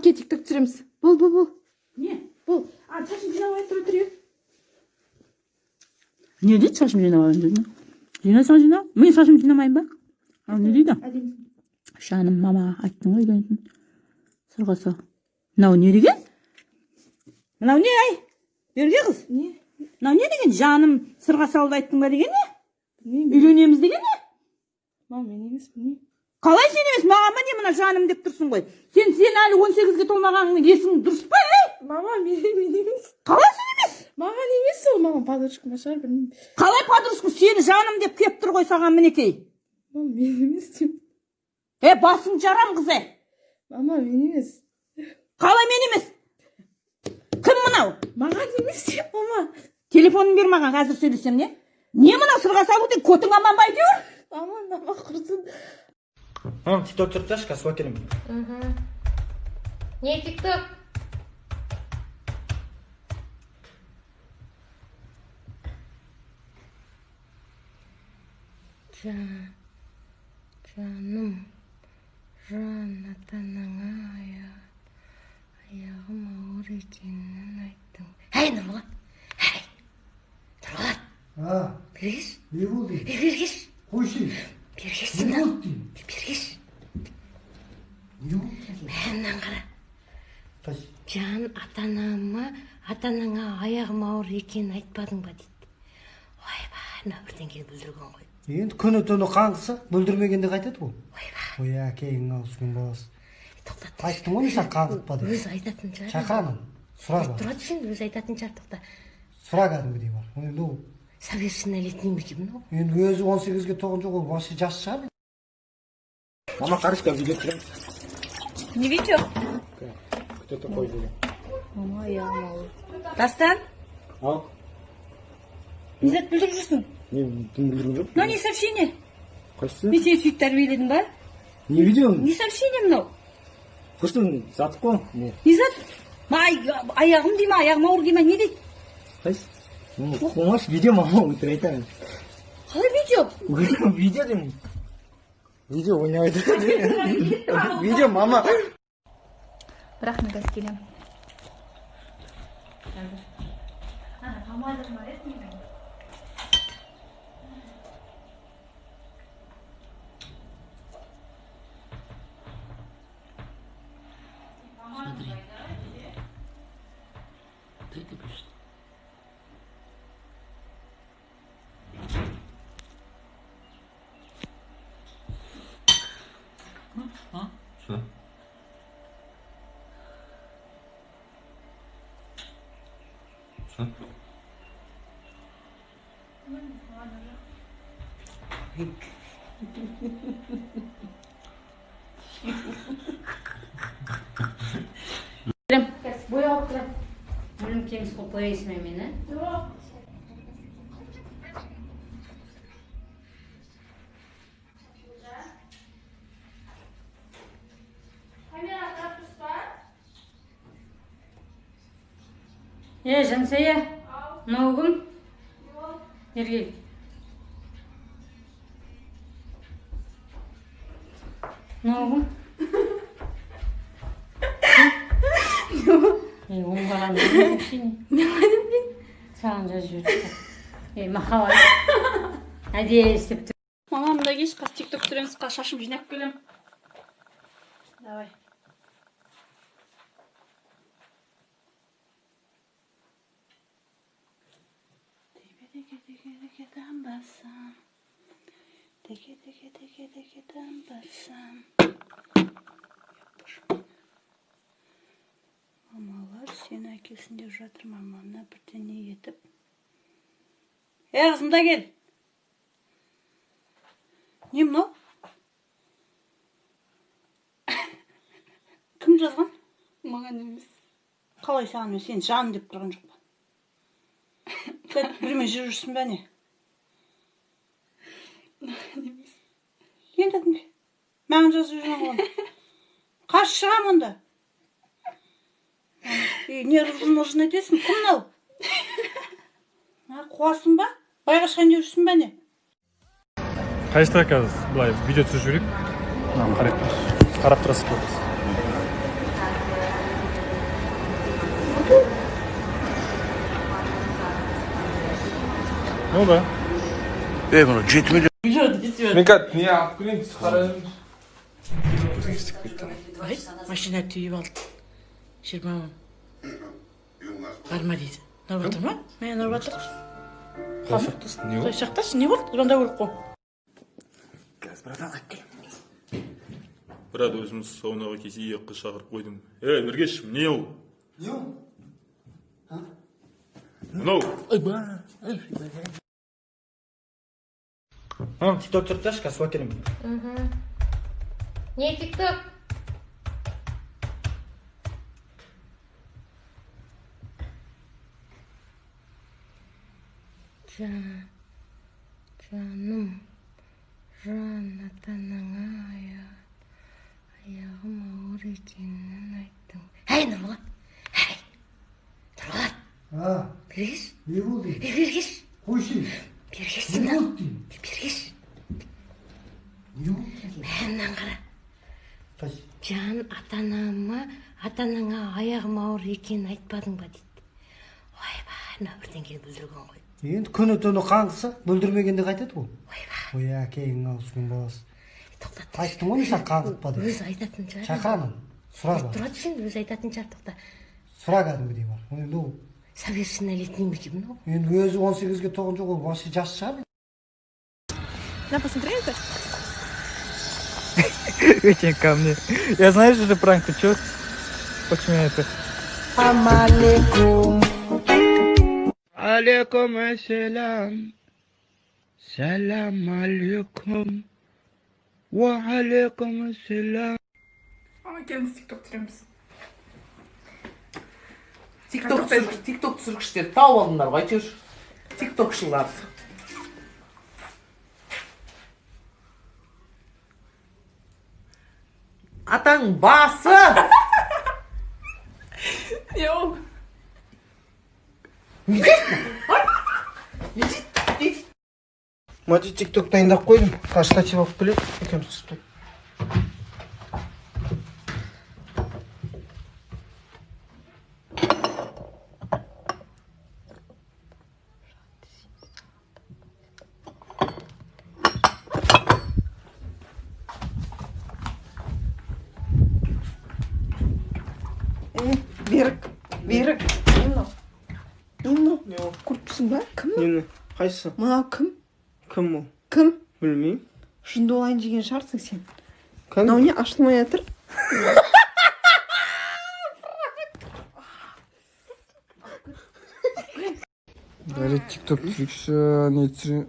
Кетиктік түсіреміз. Бол. Не? Бол. Шашын жинап тұра тұрайын. Не дейді шашым жинап? Жинасаң жинап. Мен шашым жинамайын ба? Не дейді? Жаным, мама, айттың ғой дейтін. Сырғаса. Мынау не деген? Мынау не ай? Берге қыз? Не? Мынау не деген? Жаным, сырға салды айттың ба деген не? Үйленеміз деген не? Мама, мен емес, білмеймін. Қалай сен емес, маған не мына жаным деп тұрсың ғой? Сен әлі 18-ге толмағаныңның есің дұрыс па? Мама, мен емес. Қалай сен емес? Маған емес ол, мама подружкама шығар, білмеймін. Қалай подружка сені жаным деп кеп тұр ғой саған мінекей? Мама, мен емес деймін. Басың жарам қызы. Мама, мен емес. Қалай мен емес? Кім мынау? Маған емес деймін, мама. Телефонын бер маған, қазір сөйлесем не? Не мынау сырға салу деп көтің аман ба әйтеуір? Мама құрсын. Мам, тикток түсіріп тасташы, қазір суға келемін. Не тикток? Жаным, ата-анаңа аяғым ауыр екенін айттың. Әй, Нұрболат! Әй, Нұрболат! Бергеш? Не болды? Бергеш? Қойшы. Бергеш Не болды деймін? Бергеш? Не болды? Мәннен қара. Қайсы? Жан, ата-анаңа аяғым ауыр екенін айтпадың ба дейді. Ойба, мына бірдеңені бүлдірген ғой. Енді күні-түні қаңғыса, бүлдірмегенде қайтады ғой. Ойба. Ой, әкең ауысың боласың. Тоқтат. Айттың ғой саған қаңғытпа деп. Өзі айтатын шығар. Шақырамын. Сұра Тұра түсін, өзі айтатын шығар, тоқта. Сұра кәдімгідей бар. Енді ол. Совершеннолетний ме екен мынау? Енді өзі 18-ге толған жоқ, ол вообще жас шығар. Мама, қарашқа видео түсірем. Не видео? Кто такой деген? Мама, аяғым ауыр. Дастан? Ал? Не зат бүлдіріп жүрсің? Не, бүлдіріп жоқ. Мынау не сообщение? Қайсысы? Мен сені сөйтіп тәрбиеледім ба? Не видео? Не сообщение мынау? Құрсын, сатып қой. Не? Не зат? Аяғым дейма, аяғым ауыр дейма, не дейді? Қайсы? Қоңаш, видео мама өтір айтамын. Қалай видео? Видео деймін. Видео ойнайды. Видео мама. Бірақ мен қазір келем. Что? Что? Бой алып тұрам. Мұның теңіз қол қойайсың ме мені? Жоқ. Камера қарап тұрсыз ба? Жансая, мынау кім? Бері кел. Мынау кім? оңбаған саған жазып жүрді. Махаббат. Әдейі істеп тұр. Мама, мында кеш қазір тикток түсіреміз, қазір шашым жинап келем. Давай. Мамалар сені әкелсін деп жатыр, мамана бірдеңе етіп. Қызым, да кел. Не мынау? Кім жазған? Маған емес. Қалай саған, мен сені жаным деп тұрған жоқ па? Бірмен жүрсің бә не? Маған емес. Енді кімге? Маған жазып жүрген ғой. Қаш шығам онда? Не нужно етесің? Кім мынау? Қуасың ба? Байға шайын жүрсің бә не? Қайсыда қазір былай видео түсіріп жүрейік. Қарап тұрасыз. oldu? Bunu cidmi Mekat niye yaptın? Çıkarın. Ay, машина түйіп алды. 20 мың. Барма дейді. Нұрып жатыр ма? Мен нұрып жатыр. Ne oldu? Қойсақтасын, не болды? Звондау керек қой. Брат, өзіміз саунаға кесе екі шақырып қойдым. Біргеш, не ол? Не ол? Мынау. тикток түсіріп тасташы, қазір смотрим. Не тикток? Жаным, жан ата-анаңа аяғым ауыр екенін айттың. Әй, Нұрболат! Әй! Нұрболат! Бергеш? Не болды? Бергеш! Қойшы. Бергеш, Не сында. болды деймін? Бергеш! Не болды? Бәрінен қара. Қайсы? Жан ата-анаңа аяғым ауыр екенін айтпадың ба дейді. Ойбай, мына бірден келіп бүлдірген ғой. Енді күні түні қаңғыса, бүлдірмегенде қайтады ғой. Ойбай, Ой, әкең ауысқан баласы. тоқтат. Айттым ғой мен саған қаңғытпа деп. Өзі айтатын шығар. Шақырамын. Сұра бар. Тұра түсін, өзі айтатын шығар, тоқта. Сұра кәдімгідей бар. Енді ол Совершеннолетний ме екен мынау? енді өзі 18-ге толған жоқ, ол вообще жас шығар. Да, посмотри это. Очень ко мне. Я знаю, что это пранк, ты чё? Почему это? Алейкум ассалам. Салам алейкум. Ва алейкум ассалам. Gelin TikTok түсіреміз. TikTok түсіргіштер тауып алдыңдар ғой әйтеуір. TikTokшылар. Атаң басы! Не ол? Мати тикток дайындап қойдым. Штатив алып келеді. Екеуміз түсіп. Берік. Көріпсің ба? Кім? Нені? Қайсы? Мынау кім? Кім ол? Кім? Білмеймін. Жынды олайын деген шығарсың сен. Кім? Мынау не ашылмай жатыр? Бәрі тикток түсірікші, не түсірі...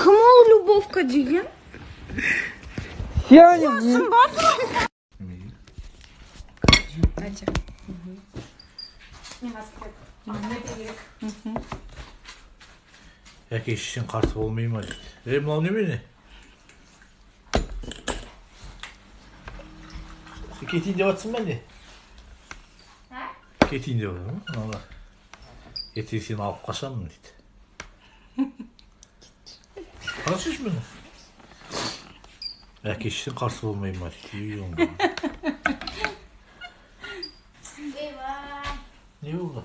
Кім ол Любовка деген? Я не... Әке шешең қарсы болмай ма дейді. Мынау немене? Сен кетейін деп жатсың ба не? Кетейін деп жатыр ма? Ертең сені алып қашамын дейді. Қарасыш мені? Әке шешең қарсы болмай ма дейді. Не болды?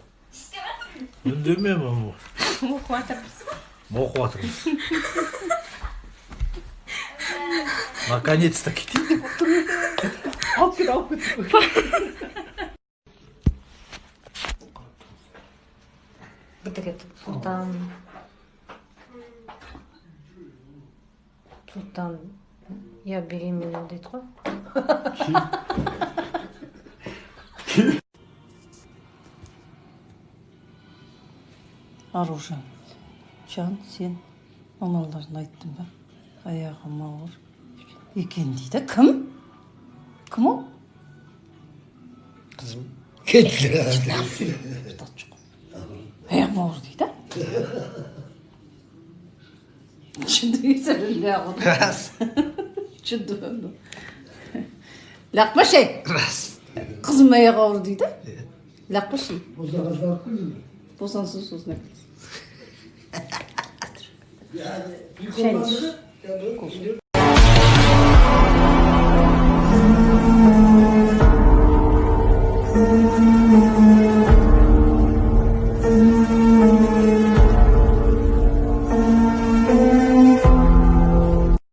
Үндеме ма? Оқып жатырмыз. Оқып жатырмыз. Наконец-то кетейін деп отыр. Алып кет. Бітіреді. Сұлтан. Я беременна дейді ғой. Аружан, жан, сен мамаларына айттың ба? Аяғым ауыр екен дейді. Кім? Кім ол? Қызым. Аяғым ауыр дейді. Şimdi söyle ya. Ras. Şimdi. Lakma şey. Ras. Kızım ayağı ağrıdıydı. Lakma şey. Bozansız sus ne? Yani.